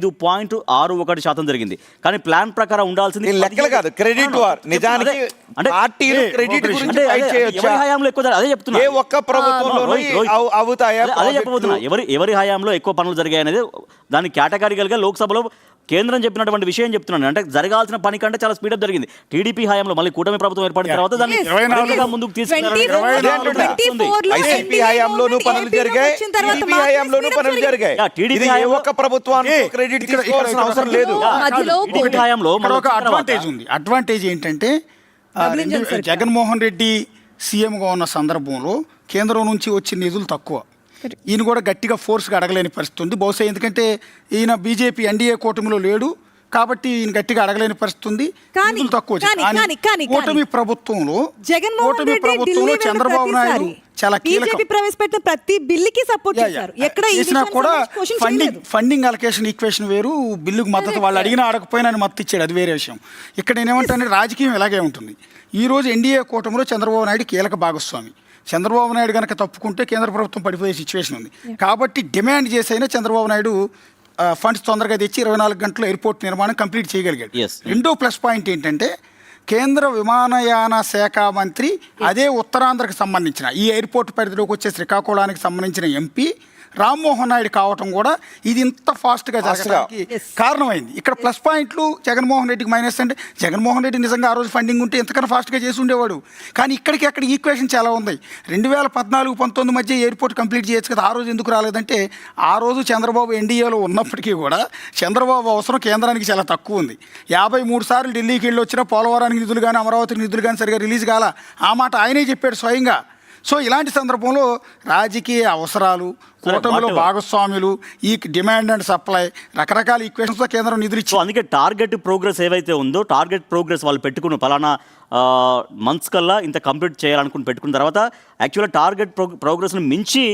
5.61% జరిగింది. కానీ ప్లాన్ ప్రకారం ఉండాల్సింది లెక్కలు కాదు, క్రెడిట్ వార్. నిజానికి పార్టీలు క్రెడిట్ గురించి ఫైట్ చేయొచ్చు. ఎవరి హయాంలో ఎక్కువ అదే చెప్తున్నా. ఏ ఒక్క ప్రభుత్వంలోనూ అవుతాయా? అదే చెప్పబోతున్నా. ఎవరి హయాంలో ఎక్కువ పనులు జరిగాయి అనేది దాని కేటగిరికల్ గా లోక్సభలో కేంద్రం చెప్పినటువంటి విషయం చెప్తున్నాను. అంటే జరగాల్సిన పని కంటే చాలా స్పీడప్ జరిగింది. టీడీపీ హయాంలో మళ్ళీ కూటమి ప్రభుత్వం ఏర్పడిన తర్వాత దాన్ని ముందుకు తీసుకెళ్లారు. అడ్వాంటేజ్ ఏంటంటే జగన్మోహన్ రెడ్డి సీఎంగా ఉన్న సందర్భంలో కేంద్రం నుంచి వచ్చిన నిధులు తక్కువ. ఈయన కూడా గట్టిగా ఫోర్స్గా అడగలేని పరిస్థితి ఉంది బహుశా. ఎందుకంటే ఈయన బీజేపీ ఎన్డీఏ కూటమిలో లేడు కాబట్టి ఈయన గట్టిగా అడగలేని పరిస్థితి ఉంది. తక్కువ కూటమి ప్రభుత్వంలో చంద్రబాబు నాయుడు చాలా కీలకం. ప్రవేశపెట్టిన ప్రతి బిల్లుకి సపోర్ట్ చేశారు. ఎక్కడ చేసినా కూడా ఫండింగ్ అలొకేషన్ ఈక్వేషన్ వేరు, బిల్లుకు మద్దతు వాళ్ళు అడిగినా అడగకపోయినా మద్దతు ఇచ్చాడు, అది వేరే విషయం. ఇక్కడ నేనేమంటానంటే రాజకీయం ఇలాగే ఉంటుంది. ఈ రోజు ఎన్డీఏ కూటమిలో చంద్రబాబు నాయుడు కీలక భాగస్వామి. చంద్రబాబు నాయుడు కనుక తప్పుకుంటే కేంద్ర ప్రభుత్వం పడిపోయే సిచ్యువేషన్ ఉంది. కాబట్టి డిమాండ్ చేసైనా చంద్రబాబు నాయుడు ఫండ్స్ తొందరగా తెచ్చి 24 గంటల ఎయిర్పోర్ట్ నిర్మాణం కంప్లీట్ చేయగలిగాడు. రెండో ప్లస్ పాయింట్ ఏంటంటే కేంద్ర విమానయాన శాఖ మంత్రి అదే ఉత్తరాంధ్రకు సంబంధించిన ఈ ఎయిర్పోర్ట్ పరిధిలోకి వచ్చే శ్రీకాకుళానికి సంబంధించిన ఎంపీ రామ్మోహన్ నాయుడు కావటం కూడా ఇది ఇంత ఫాస్ట్గా జరగడానికి కారణమైంది. ఇక్కడ ప్లస్ పాయింట్లు జగన్మోహన్ రెడ్డికి మైనస్ అంటే జగన్మోహన్ రెడ్డి నిజంగా ఆ రోజు ఫండింగ్ ఉంటే ఎంతకన్నా ఫాస్ట్గా చేసి ఉండేవాడు. కానీ ఇక్కడికి అక్కడ ఈక్వేషన్ చాలా ఉంది. 2014-19 మధ్య ఎయిర్పోర్ట్ కంప్లీట్ చేయొచ్చు కదా, ఆ రోజు ఎందుకు రాలేదంటే ఆ రోజు చంద్రబాబు ఎన్డీఏలో ఉన్నప్పటికీ కూడా చంద్రబాబు అవసరం కేంద్రానికి చాలా తక్కువ ఉంది. 53 సార్లు ఢిల్లీకి వెళ్ళి వచ్చినా పోలవరానికి నిధులు కానీ అమరావతికి నిధులు కానీ సరిగా రిలీజ్ కాల. ఆ మాట ఆయనే చెప్పాడు స్వయంగా. సో ఇలాంటి సందర్భంలో రాజకీయ అవసరాలు, కూటమిలో భాగస్వాములు, ఈ డిమాండ్ అండ్ సప్లై రకరకాల ఈక్వేషన్స్తో కేంద్రం నిధులు ఇచ్చి అందుకే టార్గెట్ ప్రోగ్రెస్ ఏవైతే ఉందో టార్గెట్ ప్రోగ్రెస్ వాళ్ళు పెట్టుకున్న పలానా మంత్స్ కల్లా ఇంత కంప్లీట్ చేయాలనుకుని పెట్టుకున్న తర్వాత యాక్చువల్గా టార్గెట్ ప్రోగ్రెస్ను మించి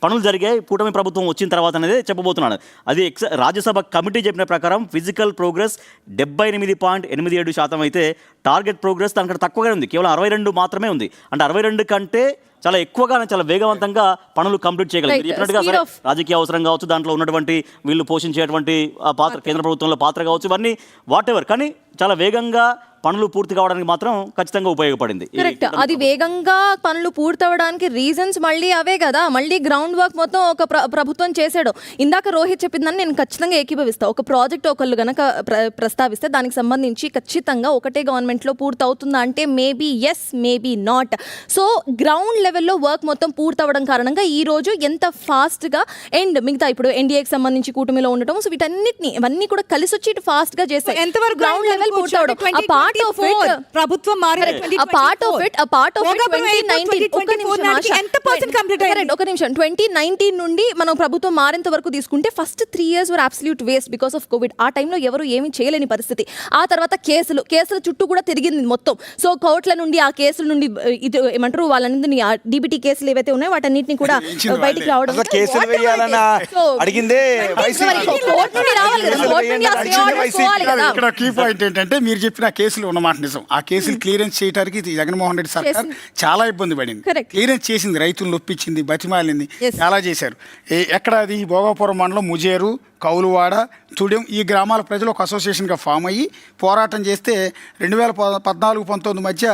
పనులు జరిగాయి కూటమి ప్రభుత్వం వచ్చిన తర్వాత అనేది చెప్పబోతున్నాను. అది రాజ్యసభ కమిటీ చెప్పిన ప్రకారం ఫిజికల్ ప్రోగ్రెస్ 78.87% అయితే టార్గెట్ ప్రోగ్రెస్ దానికంటే తక్కువగానే ఉంది. కేవలం 62 మాత్రమే ఉంది. అంటే 62 కంటే చాలా ఎక్కువగానే చాలా వేగవంతంగా పనులు కంప్లీట్ చేయగలిగారు. చెప్పినట్టుగా సరే రాజకీయ అవసరం కావచ్చు, దాంట్లో ఉన్నటువంటి వీళ్ళు పోషించేటువంటి పాత్ర, కేంద్ర ప్రభుత్వంలో పాత్ర కావచ్చు, ఇవన్నీ వాట్ ఎవర్, కానీ చాలా వేగంగా పనులు పూర్తి కావడానికి మాత్రం ఖచ్చితంగా ఉపయోగపడింది. కరెక్ట్. అది వేగంగా పనులు పూర్తి అవ్వడానికి రీజన్స్ మళ్ళీ అవే కదా. మళ్ళీ గ్రౌండ్ వర్క్ మొత్తం ఒక ప్రభుత్వం చేశాడు. ఇందాక రోహిత్ చెప్పిందని నేను ఖచ్చితంగా ఏకీభవిస్తాను. ఒక ప్రాజెక్ట్ ఒకళ్ళు గనక ప్రస్తావిస్తే దానికి సంబంధించి ఖచ్చితంగా ఒకటే గవర్నమెంట్లో పూర్తి అవుతుందా అంటే maybe yes, maybe not. So ground లెవెల్లో వర్క్ మొత్తం పూర్తి అవ్వడం కారణంగా ఈ రోజు ఎంత ఫాస్ట్గా అండ్ మిగతా ఇప్పుడు ఎన్డీఏకి సంబంధించి కూటమిలో ఉండటం, సో వీటన్నిటిని ఇవన్నీ కూడా కలిసి వచ్చి ఇటు ఫాస్ట్గా చేస్తాయి. ఎంతవరకు గ్రౌండ్ లెవెల్ పూర్తి అవడం ప్రభుత్వం మారిన a part of it 2019 ఒక నిమిషం 2019 నుండి మనం ప్రభుత్వం మారేంత వరకు తీసుకుంటే first 3 years were absolute waste because of Covid. ఆ టైంలో ఎవరు ఏమీ చేయలేని పరిస్థితి. ఆ తర్వాత కేసుల చుట్టూ కూడా తిరిగింది మొత్తం. సో కోర్టుల నుండి ఆ కేసుల నుండి ఇది ఏమంటారు వాళ్ళని డీబీటీ కేసులు ఏవైతే ఉన్నాయో వాటన్నిటిని కూడా బయటికి రావడం. ఇక్కడ కీ పాయింట్ ఏంటంటే మీరు చెప్పిన కేసులు ఉన్నమాట నిజం. ఆ కేసులు క్లియరెన్స్ చేయడానికి జగన్మోహన్ రెడ్డి సర్కార్ చాలా ఇబ్బంది పడింది. క్లియరెన్స్ చేసింది, రైతులను ఒప్పించింది, బతిమాలింది, చాలా చేశారు. ఎక్కడ అది భోగాపురం మండలం ముజేరు, కౌలువాడ, తుడెం ఈ గ్రామాల ప్రజలు ఒక అసోసియేషన్గా ఫామ్ అయ్యి పోరాటం చేస్తే 2014-19 మధ్య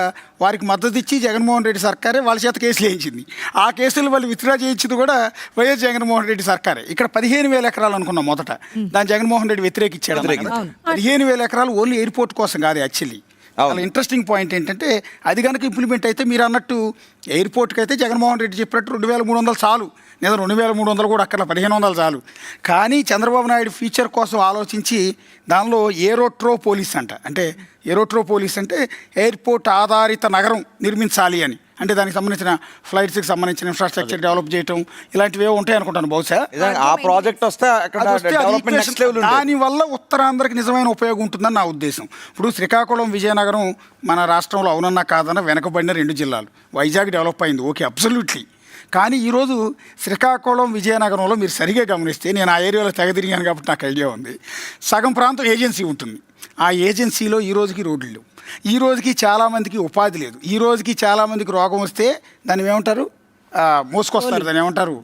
వారికి మద్దతు ఇచ్చి జగన్మోహన్ రెడ్డి సర్కారే వాళ్ళ చేత కేసులు వేయించింది. ఆ కేసులు వాళ్ళు విత్డ్రా చేయించింది కూడా వైఎస్ జగన్మోహన్ రెడ్డి సర్కారే. ఇక్కడ 15,000 ఎకరాలు అనుకున్నాం మొదట, దాని జగన్మోహన్ రెడ్డి వ్యతిరేకించాడు. 15,000 ఎకరాలు ఓన్లీ ఎయిర్పోర్ట్ కోసం కాదు. యాక్చువల్లీ చాలా ఇంట్రెస్టింగ్ పాయింట్ ఏంటంటే అది కనుక ఇంప్లిమెంట్ అయితే మీరు అన్నట్టు ఎయిర్పోర్ట్కి అయితే జగన్మోహన్ రెడ్డి చెప్పినట్టు 2,300 చాలు, లేదా 2,300 కూడా అక్కడ 1,500 చాలు. కానీ చంద్రబాబు నాయుడు ఫ్యూచర్ కోసం ఆలోచించి దానిలో ఏరోట్రోపోలిస్ అంటే ఏరోట్రోపోలిస్ అంటే ఎయిర్పోర్ట్ ఆధారిత నగరం నిర్మించాలి అని. అంటే దానికి సంబంధించిన ఫ్లైట్స్కి సంబంధించిన ఇన్ఫ్రాస్ట్రక్చర్ డెవలప్ చేయటం ఇలాంటివి ఉంటాయి అనుకుంటాను బహుశా. ఆ ప్రాజెక్ట్ వస్తే దానివల్ల ఉత్తరాంధ్రకి నిజమైన ఉపయోగం ఉంటుందని నా ఉద్దేశం. ఇప్పుడు శ్రీకాకుళం, విజయనగరం మన రాష్ట్రంలో అవునన్నా కాదన్నా వెనకబడిన 2 జిల్లాలు. వైజాగ్ డెవలప్ అయింది, ఓకే, అబ్సల్యూట్లీ. కానీ ఈరోజు శ్రీకాకుళం, విజయనగరంలో మీరు సరిగా గమనిస్తే, నేను ఆ ఏరియాలో తెగ తిరిగాను కాబట్టి నాకు ఐడియా ఉంది, సగం ప్రాంతం ఏజెన్సీ ఉంటుంది. ఆ ఏజెన్సీలో ఈ రోజుకి రోడ్లు లేవు, ఈ రోజుకి చాలామందికి ఉపాధి లేదు, ఈ రోజుకి చాలామందికి రోగం వస్తే దాన్ని ఏమంటారు మోసుకొస్తారు, దాన్ని ఏమంటారు,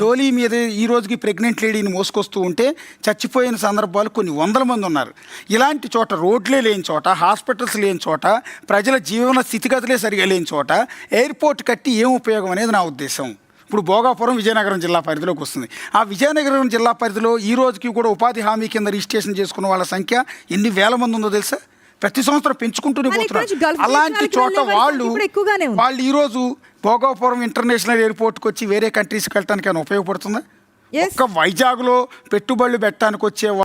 డోలీ మీద ఈ రోజుకి ప్రెగ్నెంట్ లేడీని మోసుకొస్తూ ఉంటే చచ్చిపోయిన సందర్భాలు కొన్ని వందల మంది ఉన్నారు. ఇలాంటి చోట రోడ్లే లేని చోట, హాస్పిటల్స్ లేని చోట, ప్రజల జీవన స్థితిగతులే సరిగా లేని చోట ఎయిర్పోర్ట్ కట్టి ఏం ఉపయోగం అనేది నా ఉద్దేశం. ఇప్పుడు భోగాపురం విజయనగరం జిల్లా పరిధిలోకి వస్తుంది. ఆ విజయనగరం జిల్లా పరిధిలో ఈ రోజుకి కూడా ఉపాధి హామీ కింద రిజిస్ట్రేషన్ చేసుకున్న వాళ్ళ సంఖ్య ఎన్ని వేల మంది ఉందో తెలుసా? ప్రతి సంవత్సరం పెంచుకుంటూనే మరి ఇక్కడ నుంచి పోతున్నారు. గల్ఫ్ అలాంటి దేశాలకు చోట వెళ్ళే వాళ్ళు ఇప్పుడు ఎక్కువగానే ఉంది. వాళ్ళు ఈరోజు భోగాపురం ఇంటర్నేషనల్ ఎయిర్పోర్ట్కి వచ్చి వేరే కంట్రీస్కి వెళ్ళడానికి ఏమైనా ఉపయోగపడుతుందా? Yes. ఒక్క వైజాగ్లో పెట్టుబడులు పెట్టడానికి వచ్చే